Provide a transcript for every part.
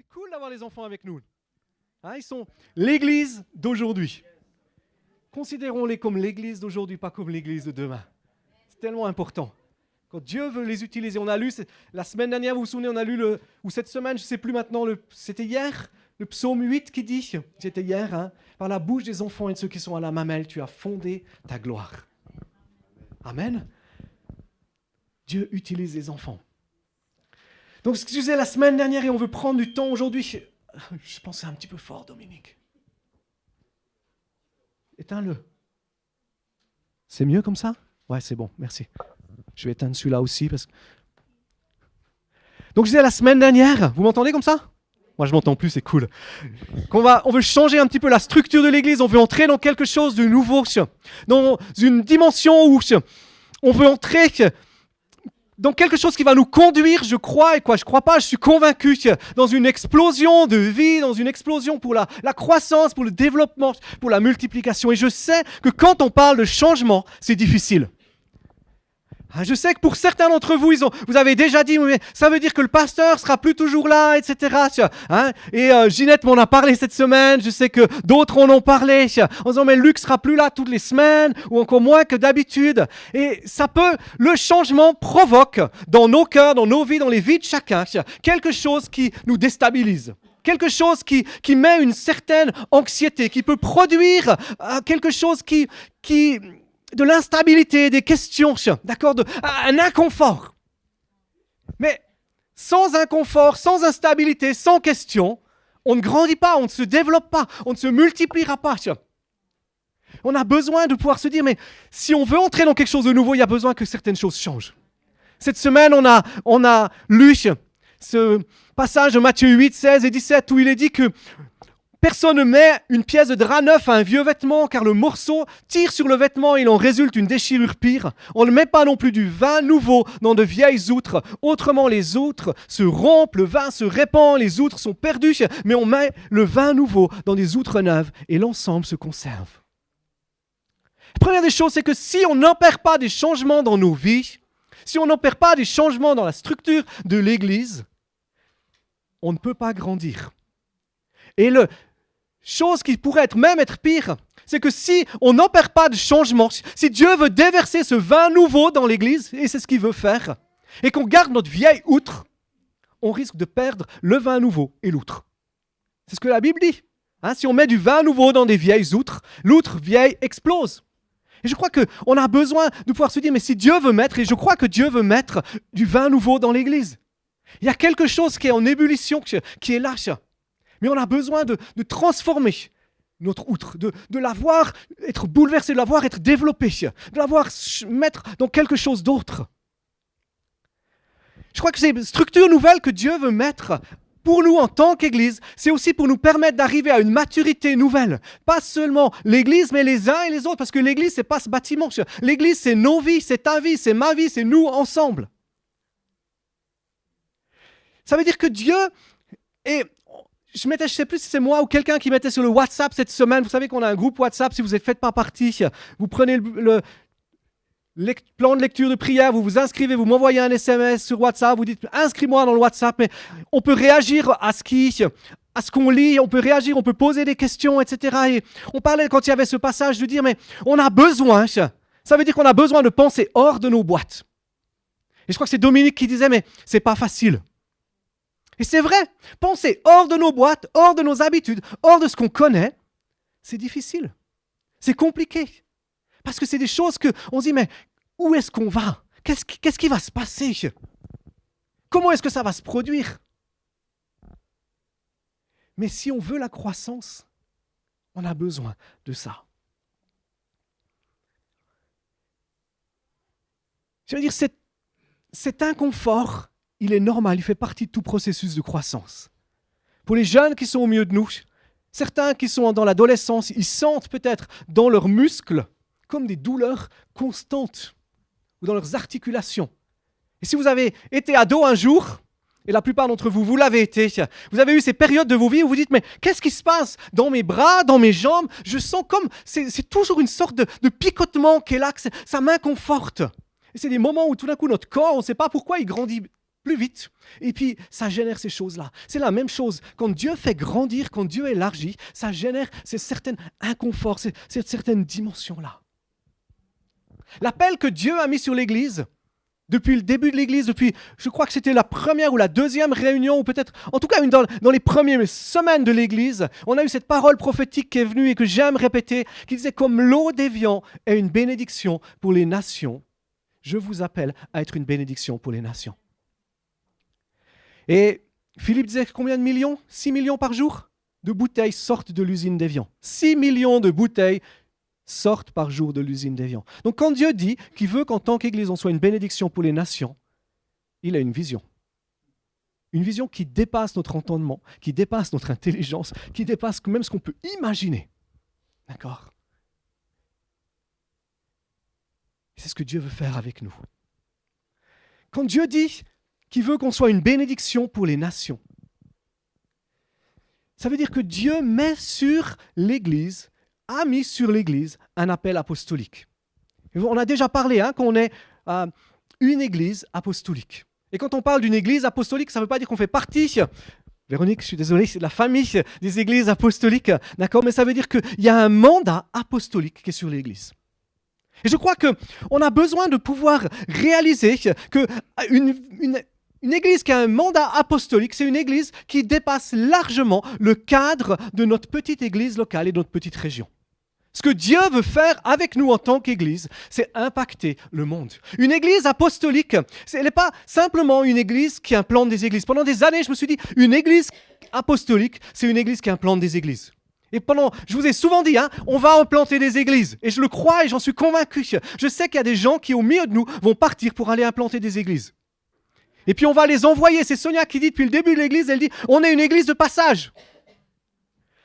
C'est cool d'avoir les enfants avec nous. Hein, ils sont l'église d'aujourd'hui. Considérons-les comme l'église d'aujourd'hui, pas comme l'église de demain. C'est tellement important. Quand Dieu veut les utiliser, on a lu, la semaine dernière, vous vous souvenez, on a lu, ou cette semaine, je ne sais plus maintenant, c'était hier, le psaume 8 qui dit, c'était hier, hein, par la bouche des enfants et de ceux qui sont à la mamelle, tu as fondé ta gloire. Amen. Dieu utilise les enfants. Donc, ce que je disais la semaine dernière, et on veut prendre du temps aujourd'hui, je pense que c'est un petit peu fort, Dominique. Éteins-le. C'est mieux comme ça? Ouais, c'est bon, merci. Je vais éteindre celui-là aussi. Donc, je disais la semaine dernière, vous m'entendez comme ça? Moi, je m'entends plus, c'est cool. On veut changer un petit peu la structure de l'église, on veut entrer dans quelque chose de nouveau, dans une dimension où on veut entrer dans quelque chose qui va nous conduire, je crois, je crois pas, je suis convaincu, dans une explosion de vie, dans une explosion pour la croissance, pour le développement, pour la multiplication. Et je sais que quand on parle de changement, c'est difficile. Je sais que pour certains d'entre vous, vous avez déjà dit, mais ça veut dire que le pasteur sera plus toujours là, etc. Hein? Et Ginette m'en a parlé cette semaine, je sais que d'autres en ont parlé, en disant, mais Luc sera plus là toutes les semaines, ou encore moins que d'habitude. Et le changement provoque dans nos cœurs, dans nos vies, dans les vies de chacun, quelque chose qui nous déstabilise. Quelque chose qui met une certaine anxiété, qui peut produire quelque chose qui de l'instabilité, des questions, d'accord, un inconfort. Mais sans inconfort, sans instabilité, sans question, on ne grandit pas, on ne se développe pas, on ne se multipliera pas. On a besoin de pouvoir se dire, mais si on veut entrer dans quelque chose de nouveau, il y a besoin que certaines choses changent. Cette semaine, on a lu ce passage de Matthieu 8, 16 et 17 où il est dit que personne ne met une pièce de drap neuf à un vieux vêtement, car le morceau tire sur le vêtement et il en résulte une déchirure pire. On ne met pas non plus du vin nouveau dans de vieilles outres. Autrement, les outres se rompent, le vin se répand, les outres sont perdues. Mais on met le vin nouveau dans des outres neuves et l'ensemble se conserve. La première des choses, c'est que si on n'opère pas des changements dans nos vies, si on n'opère pas des changements dans la structure de l'Église, on ne peut pas grandir. Et chose qui pourrait être pire, c'est que si on n'opère pas de changement, si Dieu veut déverser ce vin nouveau dans l'Église, et c'est ce qu'il veut faire, et qu'on garde notre vieille outre, on risque de perdre le vin nouveau et l'outre. C'est ce que la Bible dit. Hein, si on met du vin nouveau dans des vieilles outres, l'outre vieille explose. Et je crois qu'on a besoin de pouvoir se dire, mais si Dieu veut mettre, et je crois que Dieu veut mettre du vin nouveau dans l'Église, il y a quelque chose qui est en ébullition, qui est là. Mais on a besoin de transformer notre outre, de la voir être bouleversée, de la voir être développée, de la voir mettre dans quelque chose d'autre. Je crois que c'est une structure nouvelle que Dieu veut mettre pour nous en tant qu'Église. C'est aussi pour nous permettre d'arriver à une maturité nouvelle. Pas seulement l'Église, mais les uns et les autres. Parce que l'Église, ce n'est pas ce bâtiment. L'Église, c'est nos vies, c'est ta vie, c'est ma vie, c'est nous ensemble. Ça veut dire que Dieu est... Je ne sais plus si c'est moi ou quelqu'un qui mettait sur le WhatsApp cette semaine. Vous savez qu'on a un groupe WhatsApp, si vous n'êtes fait pas partie. Vous prenez le plan de lecture de prière, vous vous inscrivez, vous m'envoyez un SMS sur WhatsApp, vous dites « inscris-moi dans le WhatsApp ». Mais on peut réagir à ce qu'on lit, on peut réagir, on peut poser des questions, etc. Et on parlait, quand il y avait ce passage, de dire « mais on a besoin ». Ça veut dire qu'on a besoin de penser hors de nos boîtes. Et je crois que c'est Dominique qui disait « mais ce n'est pas facile ». Et c'est vrai, penser hors de nos boîtes, hors de nos habitudes, hors de ce qu'on connaît, c'est difficile. C'est compliqué. Parce que c'est des choses qu'on se dit, mais où est-ce qu'on va? Qu'est-ce qui va se passer? Comment est-ce que ça va se produire? Mais si on veut la croissance, on a besoin de ça. Je veux dire, cet inconfort, il est normal, il fait partie de tout processus de croissance. Pour les jeunes qui sont au milieu de nous, certains qui sont dans l'adolescence, ils sentent peut-être dans leurs muscles comme des douleurs constantes ou dans leurs articulations. Et si vous avez été ado un jour, et la plupart d'entre vous, vous l'avez été, vous avez eu ces périodes de vos vies où vous dites, mais qu'est-ce qui se passe dans mes bras, dans mes jambes? Je sens comme, c'est toujours une sorte de picotement qui est là, que ça m'inconforte. Et c'est des moments où tout d'un coup, notre corps, on ne sait pas pourquoi il grandit plus vite. Et puis, ça génère ces choses-là. C'est la même chose. Quand Dieu fait grandir, quand Dieu élargit, ça génère ces certains inconforts, cette certaine dimension-là. L'appel que Dieu a mis sur l'Église, depuis le début de l'Église, depuis, je crois que c'était la première ou la deuxième réunion, ou peut-être, en tout cas dans les premières semaines de l'Église, on a eu cette parole prophétique qui est venue et que j'aime répéter, qui disait « Comme l'eau d'Évian est une bénédiction pour les nations, je vous appelle à être une bénédiction pour les nations. » Et Philippe disait combien de millions? 6 millions par jour de bouteilles sortent de l'usine d'Évian. 6 millions de bouteilles sortent par jour de l'usine d'Évian. Donc quand Dieu dit qu'il veut qu'en tant qu'Église, on soit une bénédiction pour les nations, il a une vision. Une vision qui dépasse notre entendement, qui dépasse notre intelligence, qui dépasse même ce qu'on peut imaginer. D'accord? C'est ce que Dieu veut faire avec nous. Quand Dieu dit qu'il veut qu'on soit une bénédiction pour les nations, ça veut dire que Dieu met sur l'Église, a mis sur l'Église un appel apostolique. On a déjà parlé qu'on est une Église apostolique. Et quand on parle d'une Église apostolique, ça ne veut pas dire qu'on fait partie, Véronique, je suis désolé, c'est de la famille des Églises apostoliques, d'accord, mais ça veut dire qu'il y a un mandat apostolique qui est sur l'Église. Et je crois qu'on a besoin de pouvoir réaliser qu'une Église qui a un mandat apostolique, c'est une Église qui dépasse largement le cadre de notre petite Église locale et de notre petite région. Ce que Dieu veut faire avec nous en tant qu'Église, c'est impacter le monde. Une Église apostolique, elle n'est pas simplement une Église qui implante des églises. Pendant des années, je me suis dit, une Église apostolique, c'est une Église qui implante des églises. Et je vous ai souvent dit, on va implanter des églises. Et je le crois et j'en suis convaincu. Je sais qu'il y a des gens qui, au milieu de nous, vont partir pour aller implanter des églises. Et puis on va les envoyer. C'est Sonia qui dit depuis le début de l'église, elle dit, on est une église de passage.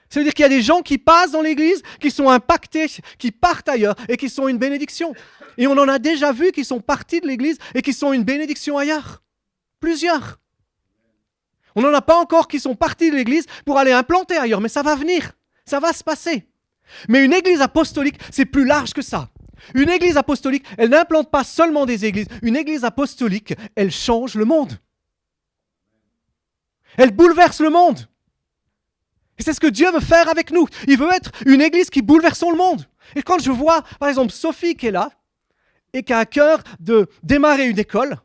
Ça veut dire qu'il y a des gens qui passent dans l'église, qui sont impactés, qui partent ailleurs et qui sont une bénédiction. Et on en a déjà vu qui sont partis de l'église et qui sont une bénédiction ailleurs. Plusieurs. On n'en a pas encore qui sont partis de l'église pour aller implanter ailleurs, mais ça va venir. Ça va se passer. Mais une église apostolique, c'est plus large que ça. Une église apostolique, elle n'implante pas seulement des églises. Une église apostolique, elle change le monde. Elle bouleverse le monde. Et c'est ce que Dieu veut faire avec nous. Il veut être une église qui bouleverse le monde. Et quand je vois, par exemple, Sophie qui est là et qui a à cœur de démarrer une école,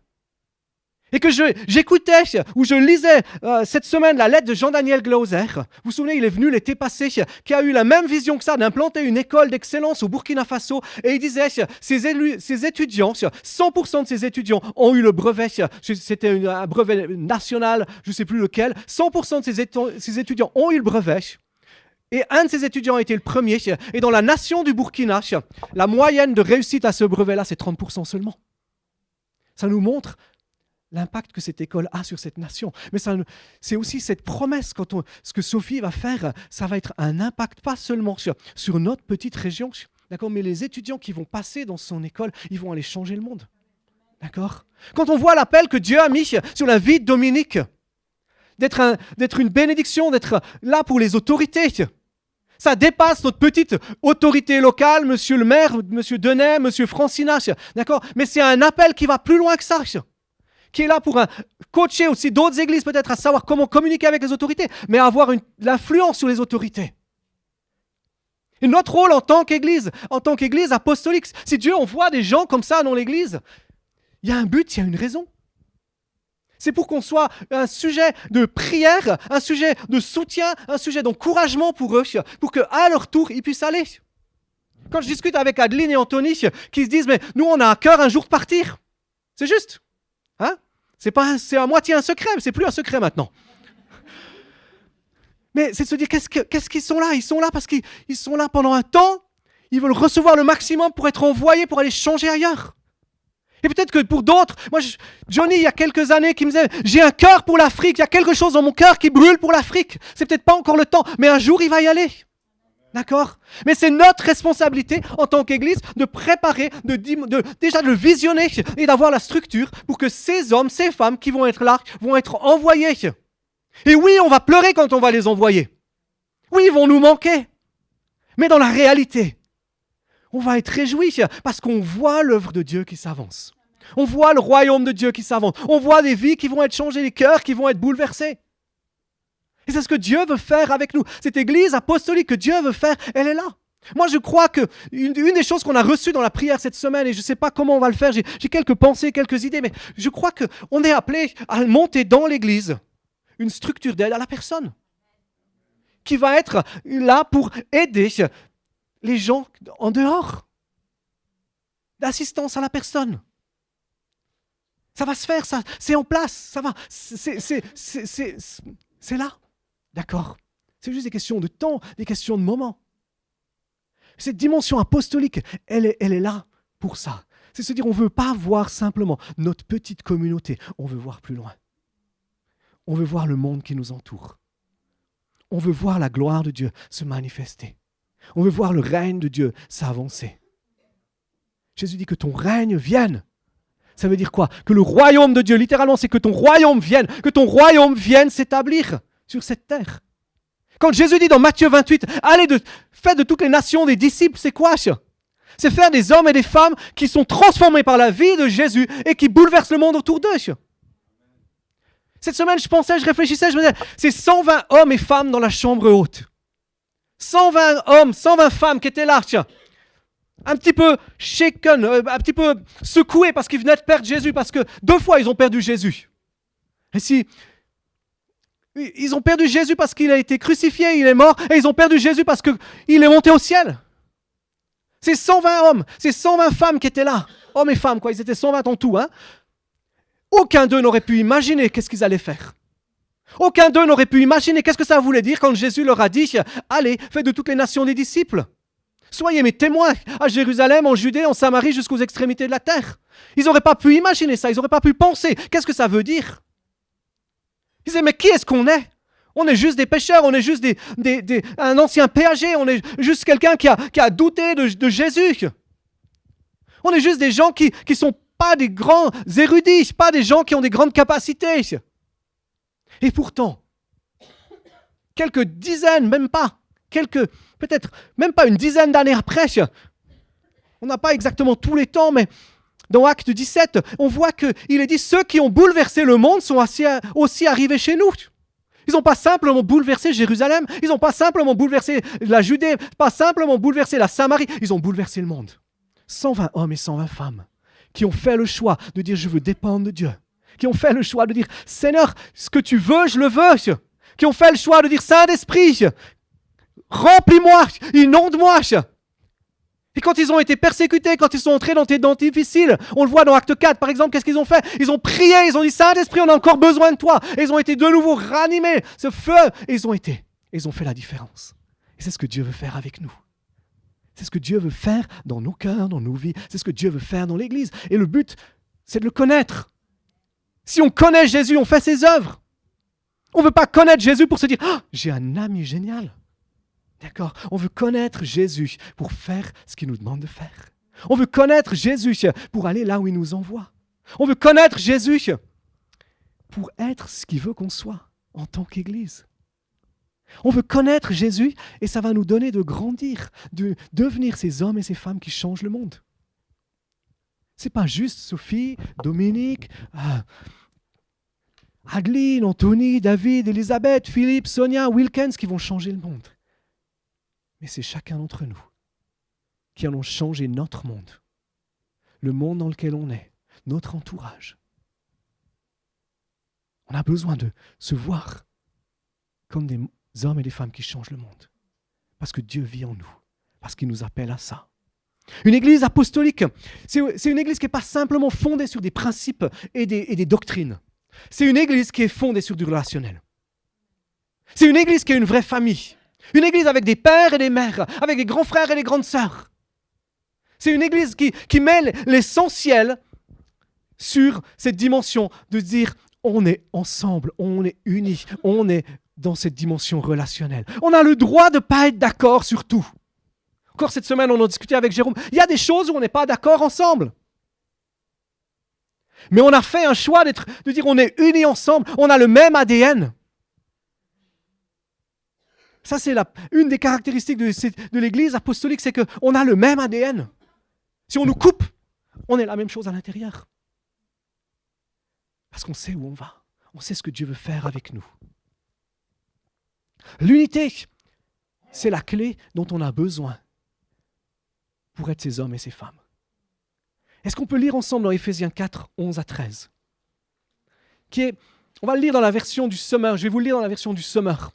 et que j'écoutais ou je lisais cette semaine la lettre de Jean-Daniel Glauser. Vous vous souvenez, il est venu l'été passé, qui a eu la même vision que ça, d'implanter une école d'excellence au Burkina Faso. Et il disait, ses étudiants, 100% de ses étudiants ont eu le brevet, c'était un brevet national, je ne sais plus lequel, 100% de ses étudiants ont eu le brevet. Et un de ses étudiants a été le premier. Et dans la nation du Burkina, la moyenne de réussite à ce brevet-là, c'est 30% seulement. Ça nous montre l'impact que cette école a sur cette nation. Mais c'est aussi cette promesse, ce que Sophie va faire, ça va être un impact pas seulement sur notre petite région, d'accord, mais les étudiants qui vont passer dans son école, ils vont aller changer le monde. D'accord? Quand on voit l'appel que Dieu a mis sur la vie de Dominique, d'être une bénédiction, d'être là pour les autorités, ça dépasse notre petite autorité locale, monsieur le maire, monsieur Denay, monsieur Francina, d'accord? Mais c'est un appel qui va plus loin que ça, qui est là pour coacher aussi d'autres églises peut-être à savoir comment communiquer avec les autorités, mais avoir l'influence sur les autorités. Et notre rôle en tant qu'église apostolique, si Dieu envoie des gens comme ça dans l'église, il y a un but, il y a une raison. C'est pour qu'on soit un sujet de prière, un sujet de soutien, un sujet d'encouragement pour eux, pour qu'à leur tour, ils puissent aller. Quand je discute avec Adeline et Anthony, qui se disent, mais nous on a à cœur un jour de partir. C'est juste. C'est à moitié un secret, mais c'est plus un secret maintenant. Mais c'est de se dire, qu'est-ce qu'ils sont là? Ils sont là parce qu'ils sont là pendant un temps, ils veulent recevoir le maximum pour être envoyés, pour aller changer ailleurs. Et peut-être que pour d'autres, Johnny, il y a quelques années, qui me disait, j'ai un cœur pour l'Afrique, il y a quelque chose dans mon cœur qui brûle pour l'Afrique. C'est peut-être pas encore le temps, mais un jour, il va y aller. D'accord? Mais c'est notre responsabilité en tant qu'Église de préparer, déjà de le visionner et d'avoir la structure pour que ces hommes, ces femmes qui vont être là, vont être envoyés. Et oui, on va pleurer quand on va les envoyer. Oui, ils vont nous manquer. Mais dans la réalité, on va être réjouis parce qu'on voit l'œuvre de Dieu qui s'avance. On voit le royaume de Dieu qui s'avance. On voit des vies qui vont être changées, des cœurs qui vont être bouleversés. Et c'est ce que Dieu veut faire avec nous. Cette église apostolique que Dieu veut faire, elle est là. Moi, je crois qu'une des choses qu'on a reçues dans la prière cette semaine, et je ne sais pas comment on va le faire, j'ai quelques pensées, quelques idées, mais je crois qu'on est appelé à monter dans l'église une structure d'aide à la personne qui va être là pour aider les gens en dehors, d'assistance à la personne. Ça va se faire, ça, c'est en place, ça va, c'est là, d'accord. C'est juste des questions de temps, des questions de moment. Cette dimension apostolique, elle est là pour ça. C'est se dire, on ne veut pas voir simplement notre petite communauté, on veut voir plus loin. On veut voir le monde qui nous entoure. On veut voir la gloire de Dieu se manifester. On veut voir le règne de Dieu s'avancer. Jésus dit que ton règne vienne. Ça veut dire quoi? Que le royaume de Dieu, littéralement, c'est que ton royaume vienne s'établir sur cette terre. Quand Jésus dit dans Matthieu 28, allez, faites de toutes les nations des disciples, c'est quoi? C'est faire des hommes et des femmes qui sont transformés par la vie de Jésus et qui bouleversent le monde autour d'eux. Cette semaine, je réfléchissais, je me disais, c'est 120 hommes et femmes dans la chambre haute. 120 hommes, 120 femmes qui étaient là, un petit peu shaken, un petit peu secoués parce qu'ils venaient de perdre Jésus, parce que 2 fois ils ont perdu Jésus. Et si ils ont perdu Jésus parce qu'il a été crucifié, il est mort, et ils ont perdu Jésus parce qu'il est monté au ciel. C'est 120 hommes, c'est 120 femmes qui étaient là. Hommes et femmes, quoi, ils étaient 120 en tout. Aucun d'eux n'aurait pu imaginer qu'est-ce qu'ils allaient faire. Aucun d'eux n'aurait pu imaginer qu'est-ce que ça voulait dire quand Jésus leur a dit « Allez, faites de toutes les nations des disciples. Soyez mes témoins à Jérusalem, en Judée, en Samarie, jusqu'aux extrémités de la terre. » Ils n'auraient pas pu imaginer ça, ils n'auraient pas pu penser. Qu'est-ce que ça veut dire? Ils disaient, mais qui est-ce qu'on est? On est juste des pécheurs, on est juste un ancien péager, on est juste quelqu'un qui a douté de Jésus. On est juste des gens qui ne sont pas des grands érudits, pas des gens qui ont des grandes capacités. Et pourtant, quelques dizaines, peut-être même pas une dizaine d'années après, on n'a pas exactement tous les temps, mais dans Acte 17, on voit qu'il est dit « Ceux qui ont bouleversé le monde sont aussi arrivés chez nous ». Ils n'ont pas simplement bouleversé Jérusalem, ils n'ont pas simplement bouleversé la Judée, pas simplement bouleversé la Samarie, ils ont bouleversé le monde. 120 hommes et 120 femmes qui ont fait le choix de dire « Je veux dépendre de Dieu », qui ont fait le choix de dire « Seigneur, ce que tu veux, je le veux », qui ont fait le choix de dire « Saint-Esprit, remplis-moi, inonde-moi ». Et quand ils ont été persécutés, quand ils sont entrés dans des temps difficiles, on le voit dans Acte 4 par exemple, qu'est-ce qu'ils ont fait? Ils ont prié, ils ont dit Saint-Esprit, on a encore besoin de toi. Et ils ont été de nouveau ranimés, ce feu, et ils ont fait la différence. Et c'est ce que Dieu veut faire avec nous. C'est ce que Dieu veut faire dans nos cœurs, dans nos vies. C'est ce que Dieu veut faire dans l'Église. Et le but, c'est de le connaître. Si on connaît Jésus, on fait ses œuvres. On ne veut pas connaître Jésus pour se dire oh, j'ai un ami génial. D'accord? On veut connaître Jésus pour faire ce qu'il nous demande de faire. On veut connaître Jésus pour aller là où il nous envoie. On veut connaître Jésus pour être ce qu'il veut qu'on soit en tant qu'Église. On veut connaître Jésus et ça va nous donner de grandir, de devenir ces hommes et ces femmes qui changent le monde. Ce n'est pas juste Sophie, Dominique, Adeline, Anthony, David, Elisabeth, Philippe, Sonia, Wilkins qui vont changer le monde. Mais c'est chacun d'entre nous qui allons changer notre monde, le monde dans lequel on est, notre entourage. On a besoin de se voir comme des hommes et des femmes qui changent le monde. Parce que Dieu vit en nous, parce qu'il nous appelle à ça. Une église apostolique, c'est une église qui n'est pas simplement fondée sur des principes et des doctrines. C'est une église qui est fondée sur du relationnel. C'est une église qui est une vraie famille. Une église avec des pères et des mères, avec des grands frères et des grandes sœurs. C'est une église qui met l'essentiel sur cette dimension de dire on est ensemble, on est unis, on est dans cette dimension relationnelle. On a le droit de ne pas être d'accord sur tout. Encore cette semaine, on en discutait avec Jérôme. Il y a des choses où on n'est pas d'accord ensemble. Mais on a fait un choix de dire on est unis ensemble, on a le même ADN. Ça, c'est une des caractéristiques de l'Église apostolique, c'est qu'on a le même ADN. Si on nous coupe, on est la même chose à l'intérieur. Parce qu'on sait où on va. On sait ce que Dieu veut faire avec nous. L'unité, c'est la clé dont on a besoin pour être ces hommes et ces femmes. Est-ce qu'on peut lire ensemble dans Éphésiens 4, 11 à 13 on va le lire dans la version du Summer. Je vais vous le lire dans la version du Summer,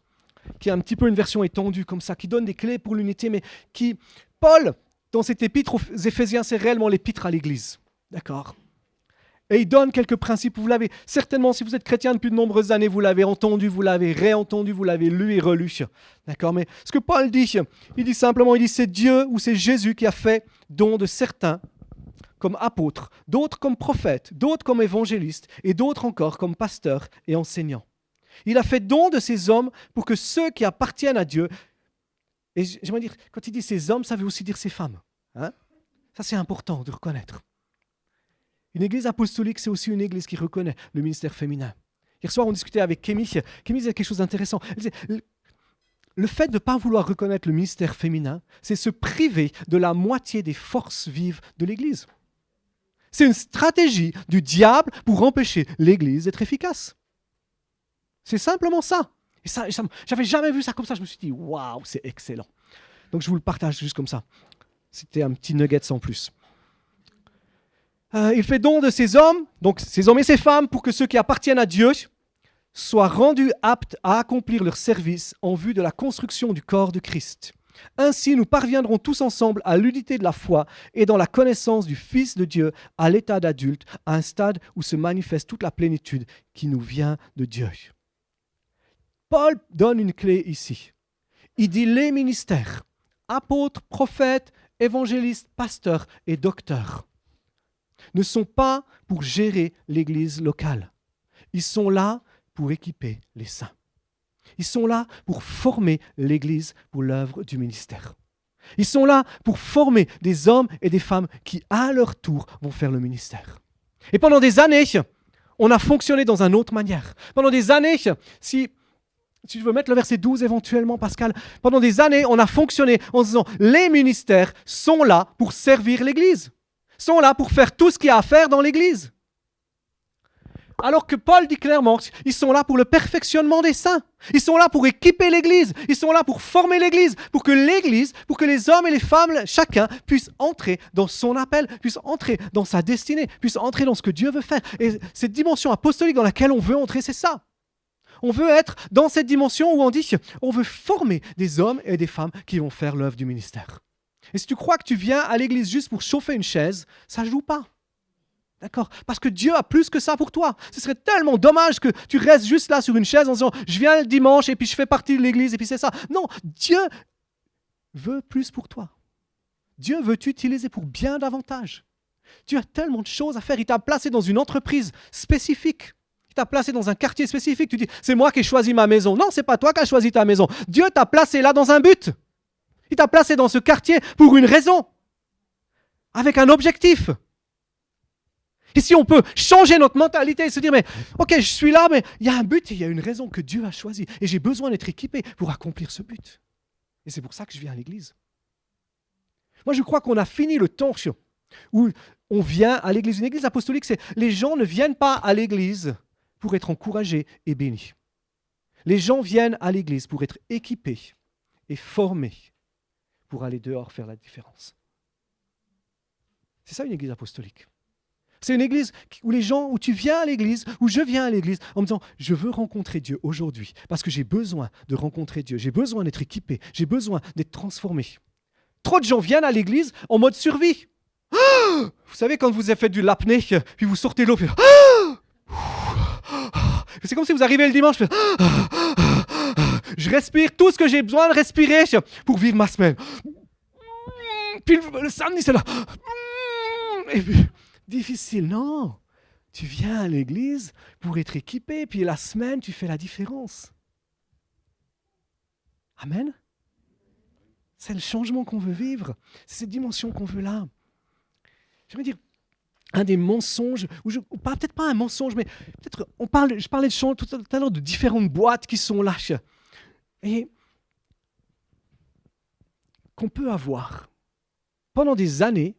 qui est un petit peu une version étendue comme ça, qui donne des clés pour l'unité, mais qui, Paul, dans cette épître aux Éphésiens, c'est réellement l'épître à l'Église. D'accord ? Et il donne quelques principes. Vous l'avez certainement, si vous êtes chrétien depuis de nombreuses années, vous l'avez entendu, vous l'avez réentendu, vous l'avez lu et relu. D'accord ? Mais ce que Paul dit, il dit simplement, c'est Dieu ou c'est Jésus qui a fait don de certains comme apôtres, d'autres comme prophètes, d'autres comme évangélistes et d'autres encore comme pasteurs et enseignants. Il a fait don de ces hommes pour que ceux qui appartiennent à Dieu, et j'aimerais dire, quand il dit ces hommes, ça veut aussi dire ces femmes. Hein? Ça, c'est important de reconnaître. Une église apostolique, c'est aussi une église qui reconnaît le ministère féminin. Hier soir, on discutait avec Kémy. Kémy disait quelque chose d'intéressant. Elle disait, le fait de ne pas vouloir reconnaître le ministère féminin, c'est se priver de la moitié des forces vives de l'église. C'est une stratégie du diable pour empêcher l'église d'être efficace. C'est simplement ça. Et ça, j'avais jamais vu ça comme ça. Je me suis dit, waouh, c'est excellent. Donc je vous le partage juste comme ça. C'était un petit nugget sans plus. Il fait don de ces hommes, donc ces hommes et ces femmes, pour que ceux qui appartiennent à Dieu soient rendus aptes à accomplir leur service en vue de la construction du corps de Christ. Ainsi, nous parviendrons tous ensemble à l'unité de la foi et dans la connaissance du Fils de Dieu à l'état d'adulte, à un stade où se manifeste toute la plénitude qui nous vient de Dieu. Paul donne une clé ici. Il dit les ministères, apôtres, prophètes, évangélistes, pasteurs et docteurs, ne sont pas pour gérer l'église locale. Ils sont là pour équiper les saints. Ils sont là pour former l'église pour l'œuvre du ministère. Ils sont là pour former des hommes et des femmes qui, à leur tour, vont faire le ministère. Et pendant des années, on a fonctionné dans une autre manière. Pendant des années, si tu veux mettre le verset 12 éventuellement, Pascal, pendant des années, on a fonctionné en se disant, les ministères sont là pour servir l'église, sont là pour faire tout ce qu'il y a à faire dans l'église. Alors que Paul dit clairement, ils sont là pour le perfectionnement des saints. Ils sont là pour équiper l'église. Ils sont là pour former l'église, pour que les hommes et les femmes, chacun, puissent entrer dans son appel, puissent entrer dans sa destinée, puissent entrer dans ce que Dieu veut faire. Et cette dimension apostolique dans laquelle on veut entrer, c'est ça. On veut être dans cette dimension où on dit, on veut former des hommes et des femmes qui vont faire l'œuvre du ministère. Et si tu crois que tu viens à l'église juste pour chauffer une chaise, ça ne joue pas. D'accord ? Parce que Dieu a plus que ça pour toi. Ce serait tellement dommage que tu restes juste là sur une chaise en disant « Je viens le dimanche et puis je fais partie de l'église et puis c'est ça. » Non, Dieu veut plus pour toi. Dieu veut t'utiliser pour bien davantage. Tu as tellement de choses à faire. Il t'a placé dans une entreprise spécifique. Il t'a placé dans un quartier spécifique. Tu dis « C'est moi qui ai choisi ma maison. » Non, c'est pas toi qui as choisi ta maison. Dieu t'a placé là dans un but. Il t'a placé dans ce quartier pour une raison. Avec un objectif. Et si on peut changer notre mentalité et se dire, mais ok, je suis là, mais il y a un but et il y a une raison que Dieu a choisie. Et j'ai besoin d'être équipé pour accomplir ce but. Et c'est pour ça que je viens à l'église. Moi, je crois qu'on a fini le temps où on vient à l'église. Une église apostolique, c'est les gens ne viennent pas à l'église pour être encouragés et bénis. Les gens viennent à l'église pour être équipés et formés pour aller dehors faire la différence. C'est ça une église apostolique. C'est une église où tu viens à l'église, où je viens à l'église en me disant, je veux rencontrer Dieu aujourd'hui parce que j'ai besoin de rencontrer Dieu, j'ai besoin d'être équipé, j'ai besoin d'être transformé. Trop de gens viennent à l'église en mode survie. Ah, vous savez, quand vous avez fait du l'apnée, puis vous sortez de l'eau, puis c'est comme si vous arrivez le dimanche, je respire tout ce que j'ai besoin de respirer pour vivre ma semaine. Puis le samedi, c'est là. Et puis, difficile, non. Tu viens à l'église pour être équipé, puis la semaine, tu fais la différence. Amen. C'est le changement qu'on veut vivre. C'est cette dimension qu'on veut là. Je veux dire, un des mensonges, ou peut-être pas un mensonge, mais peut-être, je parlais tout à l'heure de différentes boîtes qui sont là. Et qu'on peut avoir pendant des années.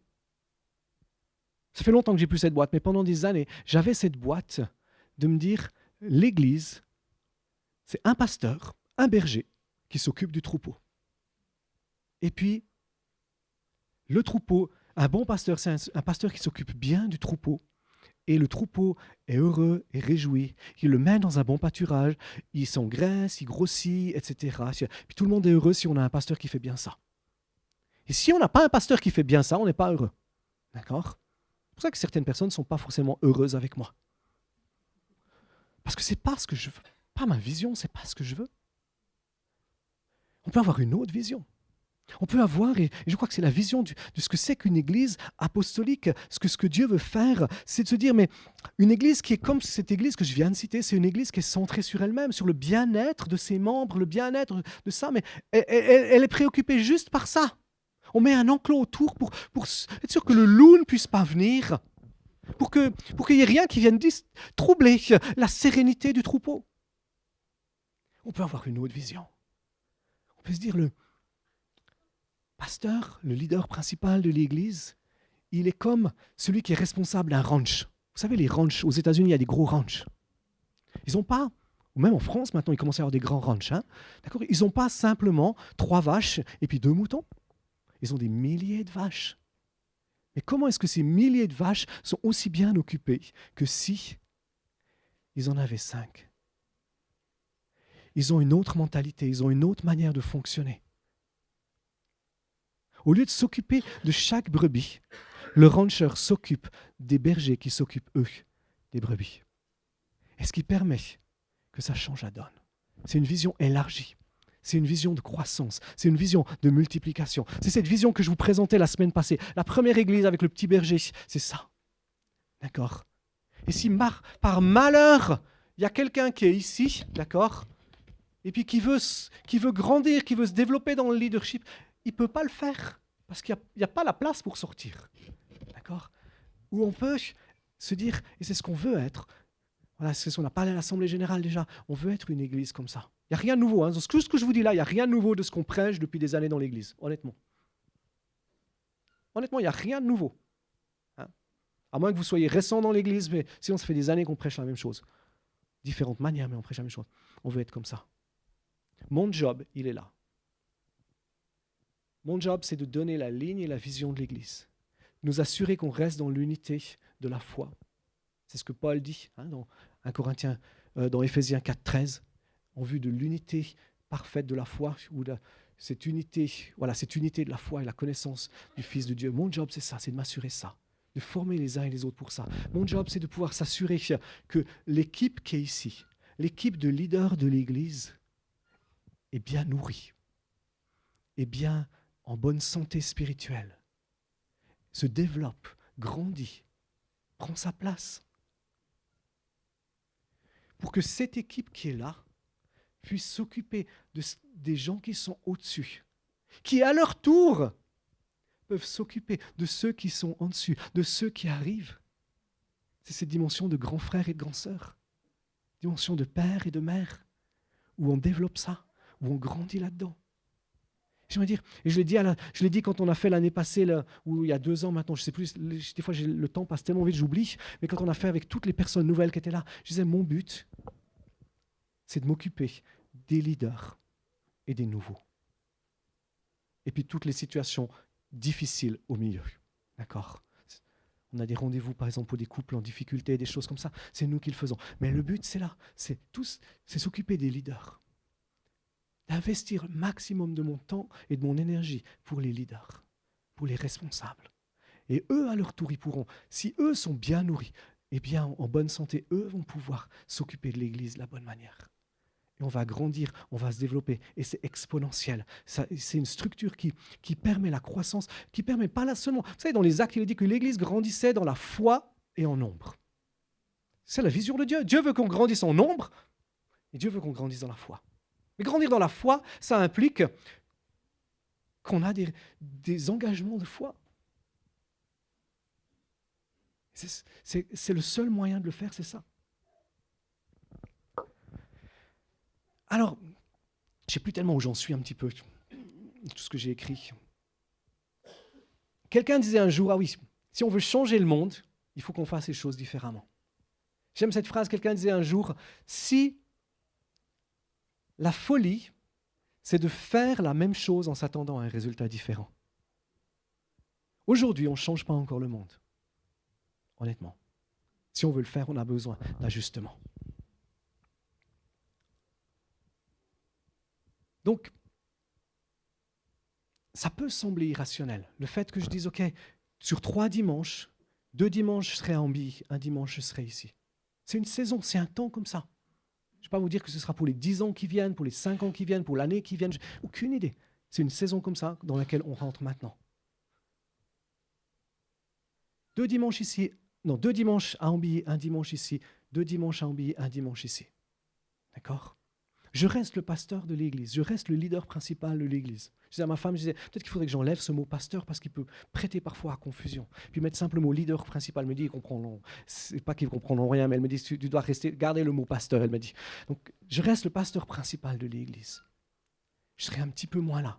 Ça fait longtemps que j'ai plus cette boîte, mais pendant des années, j'avais cette boîte de me dire, l'Église, c'est un pasteur, un berger, qui s'occupe du troupeau. Et puis, le troupeau, un bon pasteur, c'est un pasteur qui s'occupe bien du troupeau. Et le troupeau est heureux et réjoui. Il le mène dans un bon pâturage, il s'engraisse, il grossit, etc. Puis tout le monde est heureux si on a un pasteur qui fait bien ça. Et si on n'a pas un pasteur qui fait bien ça, on n'est pas heureux. D'accord ? C'est pour ça que certaines personnes ne sont pas forcément heureuses avec moi. Parce que ce n'est pas ce que je veux. Pas ma vision, ce n'est pas ce que je veux. On peut avoir une autre vision. On peut avoir, et je crois que c'est la vision de ce que c'est qu'une église apostolique, ce que Dieu veut faire, c'est de se dire, mais une église qui est comme cette église que je viens de citer, c'est une église qui est centrée sur elle-même, sur le bien-être de ses membres, le bien-être de ça, mais elle est préoccupée juste par ça. On met un enclos autour pour être sûr que le loup ne puisse pas venir, pour qu'il n'y ait rien qui vienne troubler la sérénité du troupeau. On peut avoir une autre vision. On peut se dire, le pasteur, le leader principal de l'église, il est comme celui qui est responsable d'un ranch. Vous savez, les ranchs, aux États-Unis, il y a des gros ranchs. Ils n'ont pas, ou même en France maintenant, il commence à y avoir des grands ranchs. D'accord ? Ils n'ont pas simplement 3 vaches et puis 2 moutons. Ils ont des milliers de vaches. Mais comment est-ce que ces milliers de vaches sont aussi bien occupées que si ils en avaient 5 ? Ils ont une autre mentalité, ils ont une autre manière de fonctionner. Au lieu de s'occuper de chaque brebis, le rancher s'occupe des bergers qui s'occupent, eux, des brebis. Et ce qui permet que ça change la donne. C'est une vision élargie. C'est une vision de croissance. C'est une vision de multiplication. C'est cette vision que je vous présentais la semaine passée. La première église avec le petit berger, c'est ça. D'accord ? Et si par malheur, il y a quelqu'un qui est ici, d'accord ? Et puis qui veut grandir, qui veut se développer dans le leadership, il ne peut pas le faire, parce qu'il n'y a pas la place pour sortir. D'accord ? Ou on peut se dire, et c'est ce qu'on veut être, voilà, c'est ce qu'on a parlé à l'Assemblée Générale déjà, on veut être une église comme ça. Il n'y a rien de nouveau. Tout ce que je vous dis là, il n'y a rien de nouveau de ce qu'on prêche depuis des années dans l'église, honnêtement. Honnêtement, il n'y a rien de nouveau. À moins que vous soyez récent dans l'église, mais sinon ça fait des années qu'on prêche la même chose. Différentes manières, mais on prêche la même chose. On veut être comme ça. Mon job, il est là. Mon job, c'est de donner la ligne et la vision de l'Église. Nous assurer qu'on reste dans l'unité de la foi. C'est ce que Paul dit dans 1 Corinthiens, dans Éphésiens 4,13, en vue de l'unité parfaite de la foi, ou cette unité de la foi et la connaissance du Fils de Dieu. Mon job, c'est ça, c'est de m'assurer ça, de former les uns et les autres pour ça. Mon job, c'est de pouvoir s'assurer que l'équipe qui est ici, l'équipe de leaders de l'Église, est bien nourrie, est bien en bonne santé spirituelle, se développe, grandit, prend sa place. Pour que cette équipe qui est là puisse s'occuper des gens qui sont au-dessus, qui à leur tour peuvent s'occuper de ceux qui sont en dessus, de ceux qui arrivent. C'est cette dimension de grand frère et de grand sœur, dimension de père et de mère, où on développe ça, où on grandit là-dedans. J'aimerais dire, et je l'ai dit quand on a fait l'année passée, ou il y a 2 ans maintenant, je ne sais plus, des fois le temps passe tellement vite, j'oublie, mais quand on a fait avec toutes les personnes nouvelles qui étaient là, je disais, mon but, c'est de m'occuper des leaders et des nouveaux. Et puis toutes les situations difficiles au milieu. D'accord ? On a des rendez-vous, par exemple, pour des couples en difficulté, des choses comme ça, c'est nous qui le faisons. Mais le but, c'est là, c'est s'occuper des leaders. D'investir le maximum de mon temps et de mon énergie pour les leaders, pour les responsables. Et eux, à leur tour, ils pourront, si eux sont bien nourris, et bien en bonne santé, eux vont pouvoir s'occuper de l'Église de la bonne manière. Et on va grandir, on va se développer, et c'est exponentiel. C'est une structure qui permet la croissance, qui permet pas là seulement. Vous savez, dans les Actes, il est dit que l'Église grandissait dans la foi et en nombre. C'est la vision de Dieu. Dieu veut qu'on grandisse en nombre, et Dieu veut qu'on grandisse dans la foi. Mais grandir dans la foi, ça implique qu'on a des engagements de foi. C'est le seul moyen de le faire, c'est ça. Alors, je ne sais plus tellement où j'en suis un petit peu, tout ce que j'ai écrit. Quelqu'un disait un jour, ah oui, si on veut changer le monde, il faut qu'on fasse les choses différemment. J'aime cette phrase, quelqu'un disait un jour, si la folie, c'est de faire la même chose en s'attendant à un résultat différent. Aujourd'hui, on ne change pas encore le monde. Honnêtement. Si on veut le faire, on a besoin d'ajustement. Donc, ça peut sembler irrationnel. Le fait que je dise, OK, sur 3 dimanches, 2 dimanches, je serai à Ambi, 1 dimanche, je serai ici. C'est une saison, c'est un temps comme ça. Je ne vais pas vous dire que ce sera pour les 10 ans qui viennent, pour les 5 ans qui viennent, pour l'année qui vienne. Aucune idée. C'est une saison comme ça dans laquelle on rentre maintenant. 2 dimanches ici, non, 2 dimanches à Ambi, 1 dimanche ici, 2 dimanches à Ambi, 1 dimanche ici. D'accord ? Je reste le pasteur de l'église, je reste le leader principal de l'église. Je disais à ma femme, peut-être qu'il faudrait que j'enlève ce mot pasteur parce qu'il peut prêter parfois à confusion. Puis mettre simplement leader principal, elle me dit, ils comprendront, c'est pas qu'ils comprendront rien, mais elle me dit, tu dois garder le mot pasteur, elle me dit. Donc, je reste le pasteur principal de l'église. Je serai un petit peu moins là.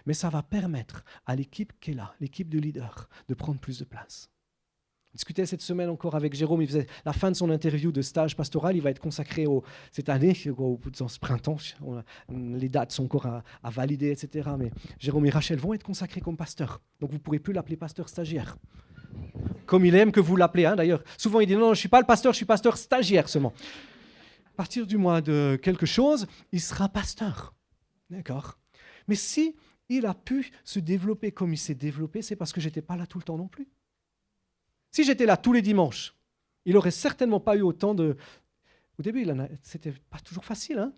Mais ça va permettre à l'équipe qui est là, l'équipe de leaders, de prendre plus de place. On discutait cette semaine encore avec Jérôme, il faisait la fin de son interview de stage pastoral, il va être consacré cette année, dans ce printemps, les dates sont encore à valider, etc. Mais Jérôme et Rachel vont être consacrés comme pasteurs, donc vous ne pourrez plus l'appeler pasteur stagiaire. Comme il aime que vous l'appelez, d'ailleurs. Souvent il dit non, je ne suis pas le pasteur, je suis pasteur stagiaire seulement. À partir du mois de quelque chose, il sera pasteur. D'accord ? Mais si il a pu se développer comme il s'est développé, c'est parce que je n'étais pas là tout le temps non plus. Si j'étais là tous les dimanches, il n'aurait certainement pas eu autant de... Au début, c'était pas toujours facile.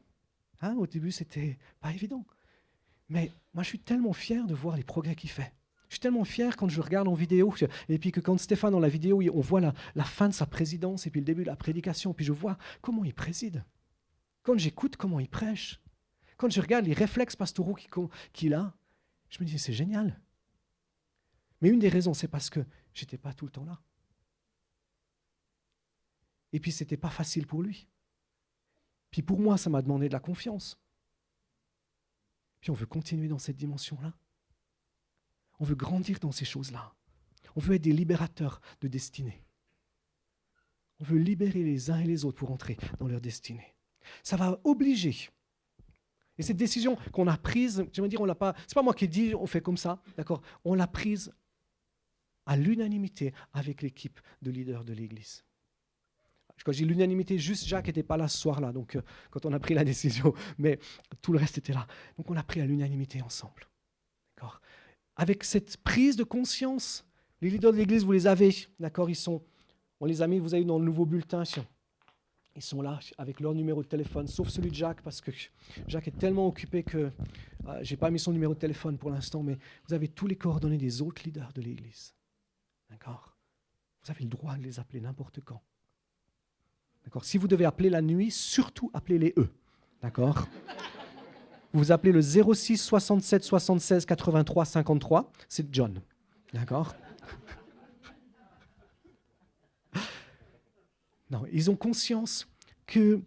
Au début, c'était pas évident. Mais moi, je suis tellement fier de voir les progrès qu'il fait. Je suis tellement fier quand je regarde en vidéo, et puis que quand Stéphane, dans la vidéo, on voit la fin de sa présidence, et puis le début de la prédication, puis je vois comment il préside. Quand j'écoute comment il prêche, quand je regarde les réflexes pastoraux qu'il a, je me dis, c'est génial. Mais une des raisons, c'est parce que je n'étais pas tout le temps là. Et puis, ce n'était pas facile pour lui. Puis pour moi, ça m'a demandé de la confiance. Puis on veut continuer dans cette dimension-là. On veut grandir dans ces choses-là. On veut être des libérateurs de destinée. On veut libérer les uns et les autres pour entrer dans leur destinée. Ça va obliger. Et cette décision qu'on a prise, je veux dire, on l'a pas. C'est pas moi qui dis, on fait comme ça, d'accord ? On l'a prise à l'unanimité avec l'équipe de leaders de l'Église. Quand je dis l'unanimité, juste Jacques n'était pas là ce soir-là, donc quand on a pris la décision, mais tout le reste était là. Donc on l'a pris à l'unanimité ensemble. D'accord ? Avec cette prise de conscience, les leaders de l'Église, vous les avez, d'accord ? On les a mis, vous avez dans le nouveau bulletin, ils sont là avec leur numéro de téléphone, sauf celui de Jacques, parce que Jacques est tellement occupé que je n'ai pas mis son numéro de téléphone pour l'instant, mais vous avez tous les coordonnées des autres leaders de l'Église. D'accord ? Vous avez le droit de les appeler n'importe quand. D'accord ? Si vous devez appeler la nuit, surtout appelez-les eux. D'accord ? Vous appelez le 06 67 76 83 53, c'est John. D'accord ? Non, ils ont conscience que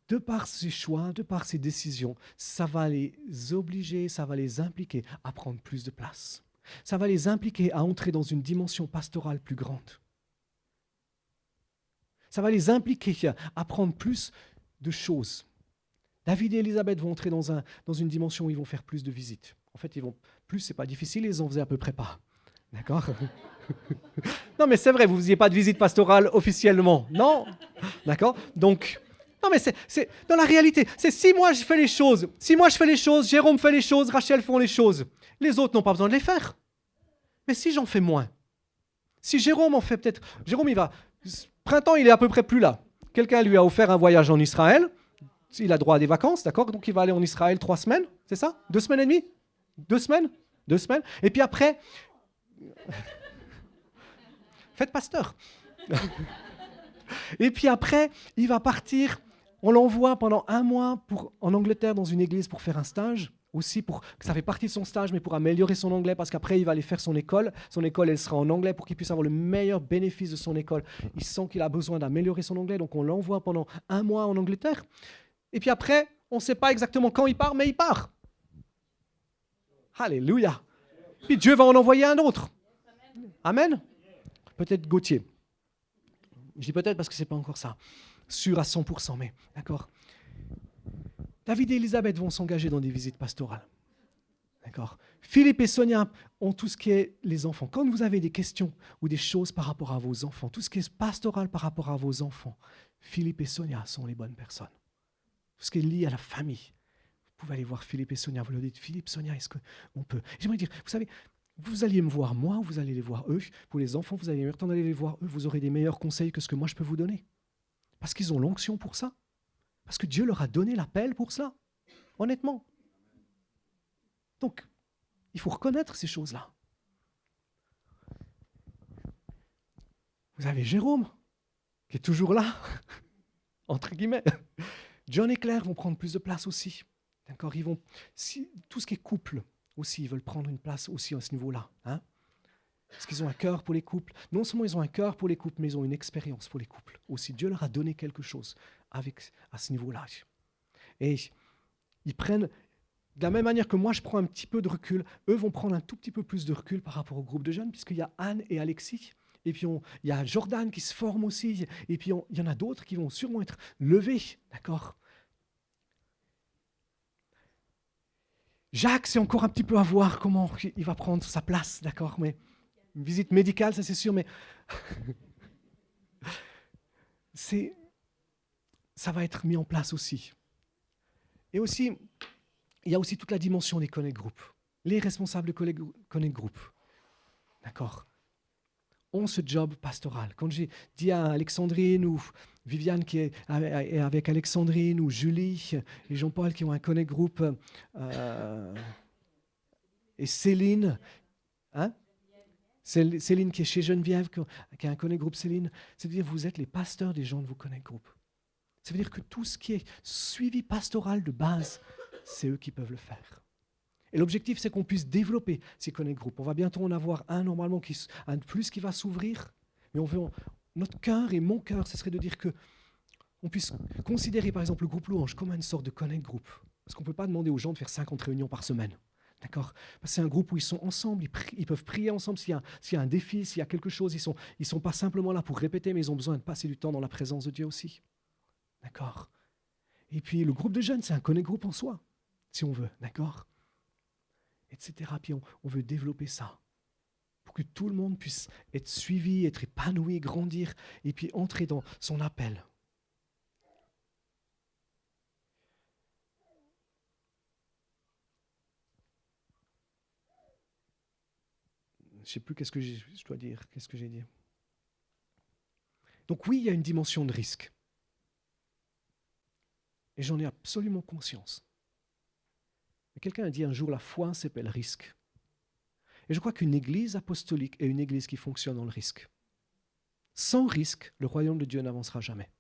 de par ces choix, de par ces décisions, ça va les obliger, ça va les impliquer à prendre plus de place. Ça va les impliquer à entrer dans une dimension pastorale plus grande. Ça va les impliquer à prendre plus de choses. David et Elisabeth vont entrer dans une dimension où ils vont faire plus de visites. En fait, c'est pas difficile, ils en faisaient à peu près pas. D'accord ? Non, mais c'est vrai, vous ne faisiez pas de visite pastorale officiellement. Non ? D'accord ? Donc, non, mais c'est dans la réalité, c'est si moi je fais les choses, Jérôme fait les choses, Rachel font les choses, les autres n'ont pas besoin de les faire. Mais si j'en fais moins, si Jérôme en fait peut-être, Jérôme printemps il est à peu près plus là. Quelqu'un lui a offert un voyage en Israël, il a droit à des vacances, d'accord ? Donc il va aller en Israël 3 semaines, c'est ça ? 2 semaines et demie ? 2 semaines ? 2 semaines ? Et puis après, faites pasteur. Et puis après, il va partir, on l'envoie pendant 1 mois en Angleterre dans une église pour faire un stage, aussi ça fait partie de son stage, mais pour améliorer son anglais, parce qu'après il va aller faire son école. Son école, elle sera en anglais pour qu'il puisse avoir le meilleur bénéfice de son école. Il sent qu'il a besoin d'améliorer son anglais, donc on l'envoie pendant 1 mois en Angleterre. Et puis après, on ne sait pas exactement quand il part, mais il part. Alléluia. Puis Dieu va en envoyer un autre. Amen. Peut-être Gauthier. Je dis peut-être parce que ce n'est pas encore ça, sûr à 100%, mais d'accord. David et Elisabeth vont s'engager dans des visites pastorales. D'accord. Philippe et Sonia ont tout ce qui est les enfants. Quand vous avez des questions ou des choses par rapport à vos enfants, tout ce qui est pastoral par rapport à vos enfants, Philippe et Sonia sont les bonnes personnes. Tout ce qui est lié à la famille. Vous pouvez aller voir Philippe et Sonia. Vous leur dites, Philippe, Sonia, est-ce qu'on peut? J'aimerais dire, vous savez, vous alliez me voir moi ou vous allez les voir eux. Pour les enfants, vous allez le temps d'aller les voir eux. Vous aurez des meilleurs conseils que ce que moi je peux vous donner. Parce qu'ils ont l'onction pour ça. Parce que Dieu leur a donné l'appel pour ça. Honnêtement. Donc, il faut reconnaître ces choses-là. Vous avez Jérôme, qui est toujours là, entre guillemets. John et Claire vont prendre plus de place aussi. D'accord, tout ce qui est couple aussi, ils veulent prendre une place aussi à ce niveau-là. Hein? Parce qu'ils ont un cœur pour les couples. Non seulement ils ont un cœur pour les couples, mais ils ont une expérience pour les couples. Aussi, Dieu leur a donné quelque chose à ce niveau-là. Et ils prennent, de la même manière que moi je prends un petit peu de recul, eux vont prendre un tout petit peu plus de recul par rapport au groupe de jeunes, puisqu'il y a Anne et Alexis. Et puis il y a Jordan qui se forme aussi. Et puis il y en a d'autres qui vont sûrement être levés. D'accord? Jacques, c'est encore un petit peu à voir comment il va prendre sa place, d'accord, mais une visite médicale, ça c'est sûr, mais ça va être mis en place aussi. Et aussi, il y a aussi toute la dimension des connect group. Les responsables de connect group, d'accord, ont ce job pastoral. Quand j'ai dit à Alexandrine ou Viviane qui est avec Alexandrine ou Julie et Jean-Paul qui ont un connect group et Céline, hein? Céline qui est chez Geneviève, qui a un connect group Céline, c'est-à-dire vous êtes les pasteurs des gens de vos connect group. Ça veut dire que tout ce qui est suivi pastoral de base, c'est eux qui peuvent le faire. Et l'objectif, c'est qu'on puisse développer ces connect group. On va bientôt en avoir un normalement, un de plus qui va s'ouvrir. Mais notre cœur et mon cœur, ce serait de dire qu'on puisse considérer par exemple le groupe Louange comme une sorte de connect group. Parce qu'on ne peut pas demander aux gens de faire 50 réunions par semaine. D'accord? Parce que c'est un groupe où ils sont ensemble, ils peuvent prier ensemble s'il y a un défi, s'il y a quelque chose. Ils sont pas simplement là pour répéter, mais ils ont besoin de passer du temps dans la présence de Dieu aussi. D'accord? Et puis le groupe de jeunes, c'est un connect group en soi, si on veut. D'accord? Etc. Puis on veut développer ça pour que tout le monde puisse être suivi, être épanoui, grandir et puis entrer dans son appel. Je ne sais plus qu'est-ce que je dois dire, qu'est-ce que j'ai dit. Donc oui, il y a une dimension de risque. Et j'en ai absolument conscience. Mais quelqu'un a dit un jour, la foi s'appelle risque. Et je crois qu'une église apostolique est une église qui fonctionne dans le risque. Sans risque, le royaume de Dieu n'avancera jamais.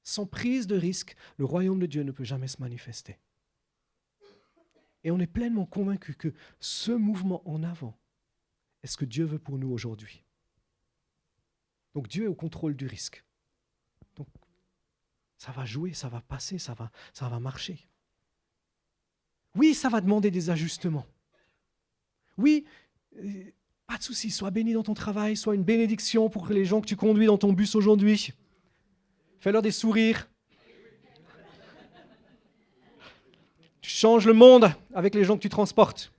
Sans prise de risque, le royaume de Dieu ne peut jamais se manifester. Et on est pleinement convaincu que ce mouvement en avant est ce que Dieu veut pour nous aujourd'hui. Donc Dieu est au contrôle du risque. Donc ça va jouer, ça va passer, ça va marcher. Oui, ça va demander des ajustements. Oui, pas de souci, sois béni dans ton travail, sois une bénédiction pour les gens que tu conduis dans ton bus aujourd'hui. Fais-leur des sourires. Tu changes le monde avec les gens que tu transportes.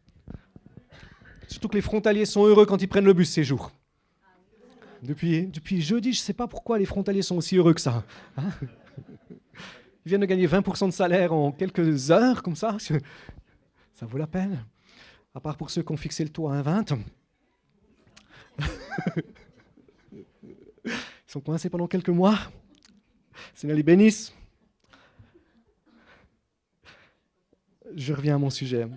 Surtout que les frontaliers sont heureux quand ils prennent le bus ces jours. Depuis jeudi, je ne sais pas pourquoi les frontaliers sont aussi heureux que ça. Hein? Ils viennent de gagner 20% de salaire en quelques heures, comme ça. Ça vaut la peine. À part pour ceux qui ont fixé le taux à 1,20. Ils sont coincés pendant quelques mois. Seigneur les bénisse. Je reviens à mon sujet.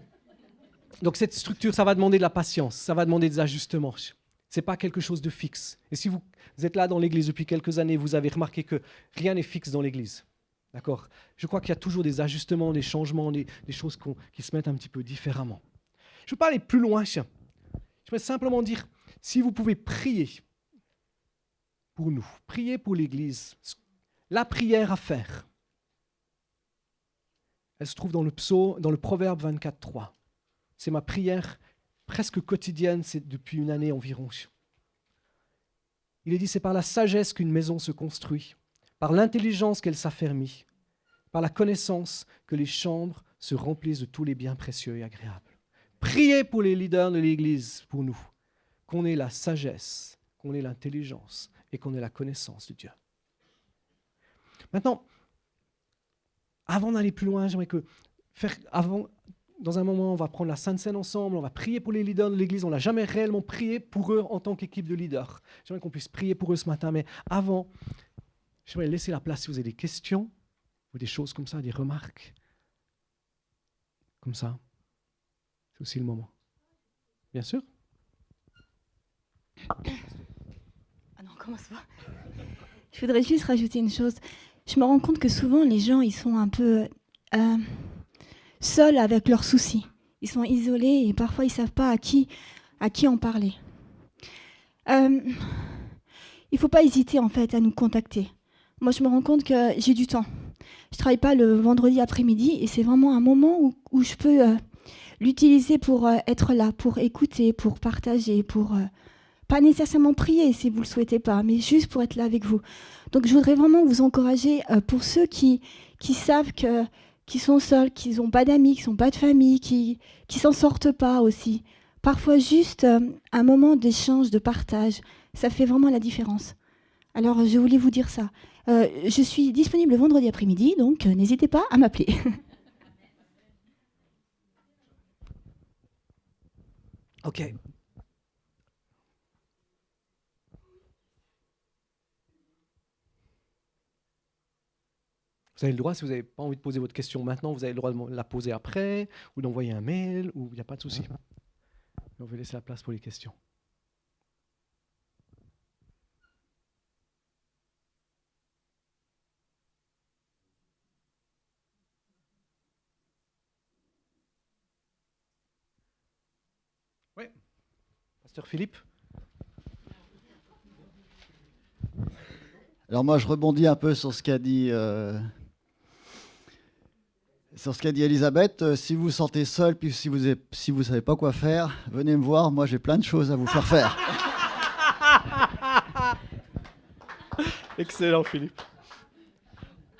Donc cette structure, ça va demander de la patience, ça va demander des ajustements. Ce n'est pas quelque chose de fixe. Et si vous êtes là dans l'Église depuis quelques années, vous avez remarqué que rien n'est fixe dans l'Église. D'accord? Je crois qu'il y a toujours des ajustements, des changements, des choses qui se mettent un petit peu différemment. Je ne veux pas aller plus loin. Je vais simplement dire, si vous pouvez prier pour nous, prier pour l'Église, la prière à faire, elle se trouve dans le Proverbe 24:3. C'est ma prière presque quotidienne, c'est depuis une année environ. Il est dit, c'est par la sagesse qu'une maison se construit, par l'intelligence qu'elle s'affermit, par la connaissance que les chambres se remplissent de tous les biens précieux et agréables. Priez pour les leaders de l'Église, pour nous, qu'on ait la sagesse, qu'on ait l'intelligence et qu'on ait la connaissance de Dieu. Maintenant, avant d'aller plus loin, j'aimerais que dans un moment, on va prendre la Sainte Seine ensemble, on va prier pour les leaders de l'Église. On n'a jamais réellement prié pour eux en tant qu'équipe de leaders. J'aimerais qu'on puisse prier pour eux ce matin, mais avant, j'aimerais laisser la place si vous avez des questions ou des choses comme ça, des remarques. Comme ça, c'est aussi le moment. Bien sûr. Ah non, comment ça va ? Je voudrais juste rajouter une chose. Je me rends compte que souvent, les gens, ils sont un peu seuls avec leurs soucis. Ils sont isolés et parfois, ils ne savent pas à qui en parler. Il ne faut pas hésiter, en fait, à nous contacter. Moi, je me rends compte que j'ai du temps. Je ne travaille pas le vendredi après-midi et c'est vraiment un moment où je peux l'utiliser pour être là, pour écouter, pour partager, pour pas nécessairement prier si vous ne le souhaitez pas, mais juste pour être là avec vous. Donc je voudrais vraiment vous encourager pour ceux qui savent qu'ils sont seuls, qu'ils n'ont pas d'amis, qu'ils n'ont pas de famille, qui s'en sortent pas aussi. Parfois juste un moment d'échange, de partage, ça fait vraiment la différence. Alors je voulais vous dire ça. Je suis disponible le vendredi après-midi, donc n'hésitez pas à m'appeler. OK. Vous avez le droit, si vous n'avez pas envie de poser votre question maintenant, vous avez le droit de la poser après, ou d'envoyer un mail, ou il n'y a pas de souci. On va laisser la place pour les questions. Oui, Pasteur Philippe. Alors moi, je rebondis un peu sur ce qu'a dit Elisabeth. Si vous vous sentez seul, puis si vous savez pas quoi faire, venez me voir. Moi, j'ai plein de choses à vous faire faire. Excellent, Philippe.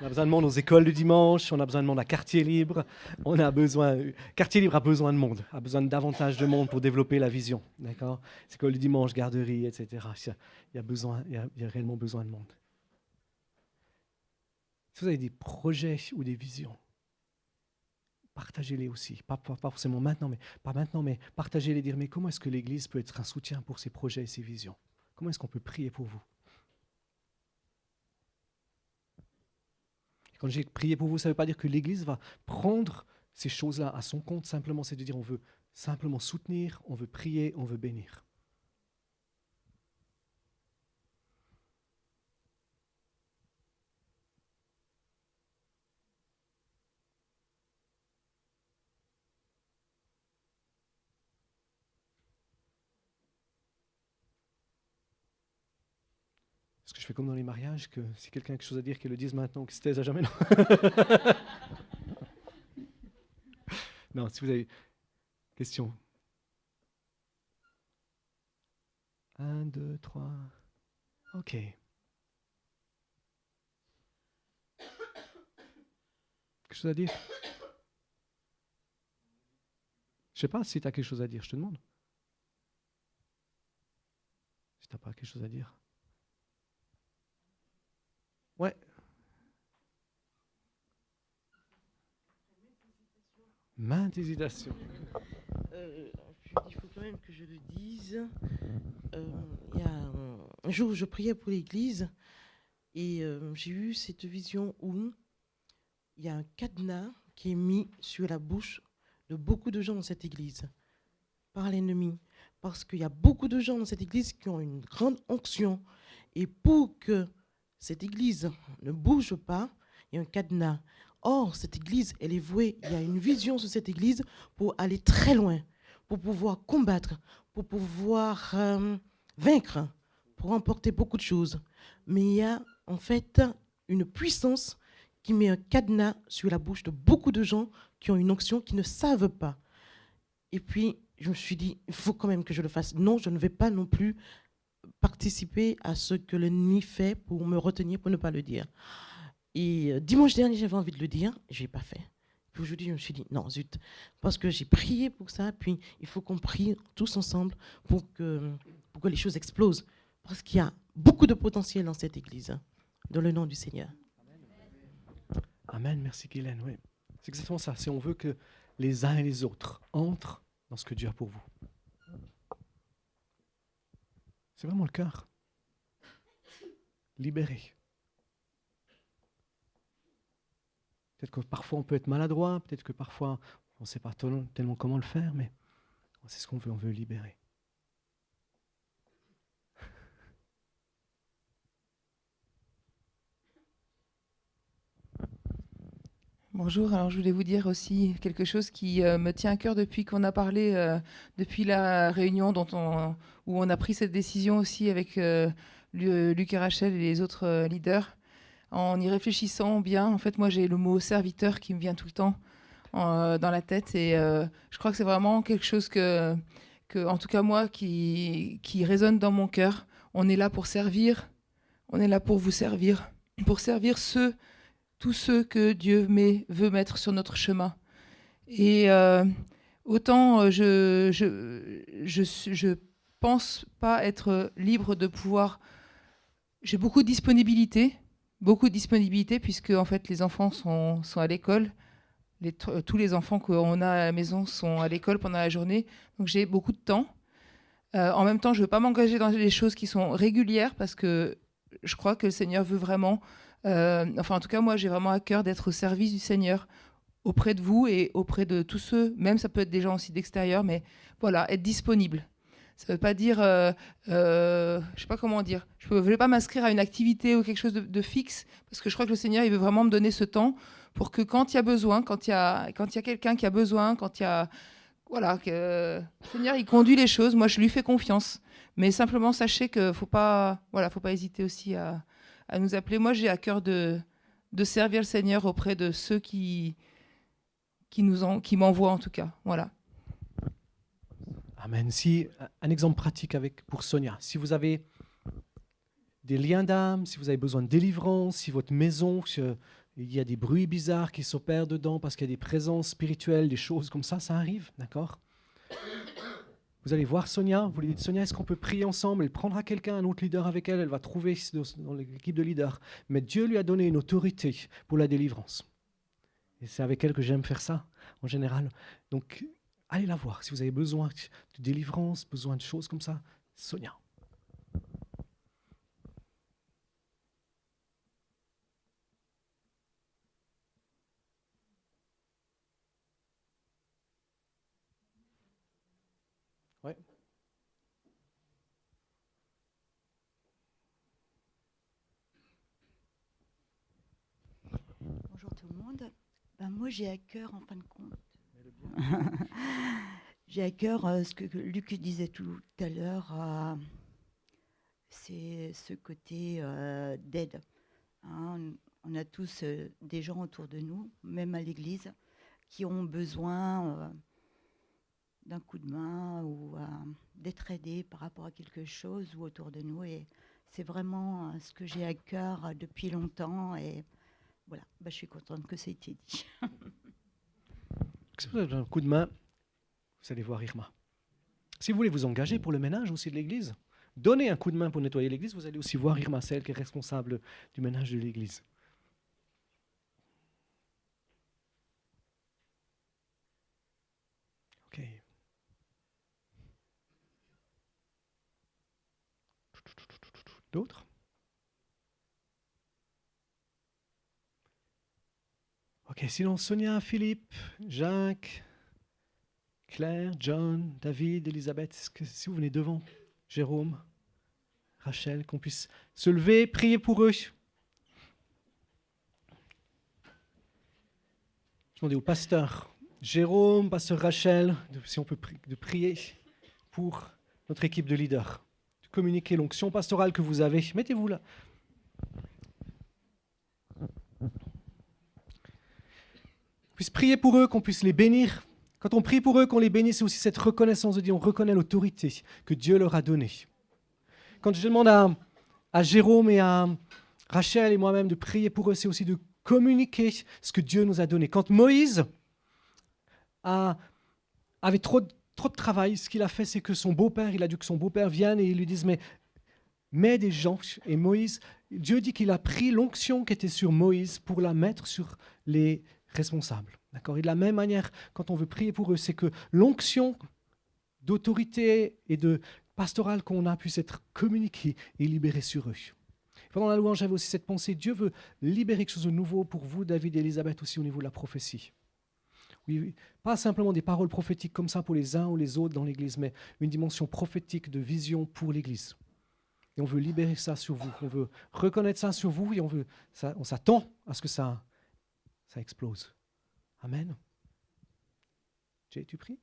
On a besoin de monde aux écoles du dimanche, on a besoin de monde à Quartier Libre. Quartier Libre a besoin de monde, a besoin de davantage de monde pour développer la vision. D'accord ? Les écoles du dimanche, garderie, etc. Il y a réellement besoin de monde. Si vous avez des projets ou des visions, partagez-les aussi. Pas forcément maintenant, mais partagez-les, dire mais comment est-ce que l'Église peut être un soutien pour ces projets et ces visions ? Comment est-ce qu'on peut prier pour vous ? Et quand j'ai prié pour vous, ça ne veut pas dire que l'Église va prendre ces choses-là à son compte. Simplement, c'est de dire on veut simplement soutenir, on veut prier, on veut bénir. Est-ce que je fais comme dans les mariages, que si quelqu'un a quelque chose à dire, qu'il le dise maintenant, qu'il se taise à jamais? Non. Non, si vous avez question. 1, 2, 3. OK. Quelque chose à dire? Je sais pas si tu as quelque chose à dire, je te demande. Si tu n'as pas quelque chose à dire. Ouais. Maintes hésitations. Il faut quand même que je le dise. Il y a un jour où je priais pour l'église et j'ai eu cette vision où il y a un cadenas qui est mis sur la bouche de beaucoup de gens dans cette église par l'ennemi. Parce qu'il y a beaucoup de gens dans cette église qui ont une grande onction. Et pour que cette église ne bouge pas, il y a un cadenas. Or, cette église, elle est vouée, il y a une vision sur cette église pour aller très loin, pour pouvoir combattre, pour pouvoir vaincre, pour remporter beaucoup de choses. Mais il y a en fait une puissance qui met un cadenas sur la bouche de beaucoup de gens qui ont une onction, qui ne savent pas. Et puis, je me suis dit, il faut quand même que je le fasse. Non, je ne vais pas non plus participer à ce que l'ennemi fait pour me retenir, pour ne pas le dire. Et dimanche dernier, j'avais envie de le dire, je ne l'ai pas fait. Puis aujourd'hui, je me suis dit, non, zut, parce que j'ai prié pour ça, puis il faut qu'on prie tous ensemble pour que les choses explosent. Parce qu'il y a beaucoup de potentiel dans cette église, hein, dans le nom du Seigneur. Amen, merci Guylaine. Oui. C'est exactement ça. Si on veut que les uns et les autres entrent dans ce que Dieu a pour vous. C'est vraiment le cœur. Libéré. Peut-être que parfois on peut être maladroit, peut-être que parfois on ne sait pas tellement comment le faire, mais c'est ce qu'on veut, on veut libérer. Bonjour, alors je voulais vous dire aussi quelque chose qui me tient à cœur depuis qu'on a parlé, depuis la réunion où on a pris cette décision aussi avec Luc et Rachel et les autres leaders. En y réfléchissant bien, en fait, moi j'ai le mot serviteur qui me vient tout le temps dans la tête et je crois que c'est vraiment quelque chose que en tout cas moi, qui résonne dans mon cœur. On est là pour servir, on est là pour vous servir, pour servir tous ceux que Dieu veut mettre sur notre chemin. Et autant je pense pas être libre de pouvoir... J'ai beaucoup de disponibilité puisque en fait les enfants sont à l'école. Tous les enfants qu'on a à la maison sont à l'école pendant la journée. Donc j'ai beaucoup de temps. En même temps, je ne veux pas m'engager dans des choses qui sont régulières parce que je crois que le Seigneur veut vraiment... en tout cas, moi, j'ai vraiment à cœur d'être au service du Seigneur auprès de vous et auprès de tous ceux, même ça peut être des gens aussi d'extérieur, mais voilà, être disponible. Ça ne veut pas dire, je ne sais pas comment dire, je ne vais pas m'inscrire à une activité ou quelque chose de fixe, parce que je crois que le Seigneur, il veut vraiment me donner ce temps pour que quand il y a besoin, quand il y a quelqu'un qui a besoin, quand il y a... Voilà, que le Seigneur, il conduit les choses, moi, je lui fais confiance. Mais simplement, sachez qu'il ne faut pas hésiter aussi à nous appeler. Moi, j'ai à cœur de servir le Seigneur auprès de ceux qui m'envoient, en tout cas. Voilà. Amen. Si, un exemple pratique pour Sonia. Si vous avez des liens d'âme, si vous avez besoin de délivrance, si votre maison, il y a des bruits bizarres qui s'opèrent dedans parce qu'il y a des présences spirituelles, des choses comme ça arrive, d'accord ? Vous allez voir Sonia, vous lui dites, Sonia, est-ce qu'on peut prier ensemble ? Elle prendra quelqu'un, un autre leader avec elle, elle va trouver dans l'équipe de leaders. Mais Dieu lui a donné une autorité pour la délivrance. Et c'est avec elle que j'aime faire ça, en général. Donc, allez la voir. Si vous avez besoin de délivrance, besoin de choses comme ça, Sonia. Ouais. Bonjour tout le monde. Moi, j'ai à cœur, en fin de compte, j'ai à cœur ce que Luc disait tout à l'heure, c'est ce côté d'aide. Hein. On a tous des gens autour de nous, même à l'église, qui ont besoin d'un coup de main ou d'être aidés par rapport à quelque chose ou autour de nous. Et c'est vraiment ce que j'ai à cœur depuis longtemps. Et voilà, je suis contente que ça ait été dit. Si vous avez un coup de main, vous allez voir Irma. Si vous voulez vous engager pour le ménage aussi de l'église, donnez un coup de main pour nettoyer l'église, vous allez aussi voir Irma, celle qui est responsable du ménage de l'église. Ok. D'autres ? Ok, sinon Sonia, Philippe, Jacques, Claire, John, David, Elisabeth, si vous venez devant, Jérôme, Rachel, qu'on puisse se lever, prier pour eux. Je demandais au pasteur Jérôme, pasteur Rachel, si on peut prier pour notre équipe de leaders, de communiquer l'onction pastorale que vous avez. Mettez-vous là. Qu'on puisse prier pour eux, qu'on puisse les bénir. Quand on prie pour eux, qu'on les bénisse, c'est aussi cette reconnaissance de Dieu. On reconnaît l'autorité que Dieu leur a donnée. quand je demande à Jérôme et à Rachel et moi-même de prier pour eux, c'est aussi de communiquer ce que Dieu nous a donné. Quand Moïse avait trop de travail, ce qu'il a fait, c'est que son beau-père, il a dû que son beau-père vienne et il lui dise, mais des gens. Et Moïse, Dieu dit qu'il a pris l'onction qui était sur Moïse pour la mettre sur les responsables. D'accord? Et de la même manière, quand on veut prier pour eux, c'est que l'onction d'autorité et de pastorale qu'on a puisse être communiquée et libérée sur eux. Pendant la louange, j'avais aussi cette pensée, Dieu veut libérer quelque chose de nouveau pour vous, David et Elisabeth, aussi au niveau de la prophétie. Oui, pas simplement des paroles prophétiques comme ça pour les uns ou les autres dans l'Église, mais une dimension prophétique de vision pour l'Église. Et on veut libérer ça sur vous, on veut reconnaître ça sur vous et on s'attend à ce que ça explose. Amen. Jay, tu pries ?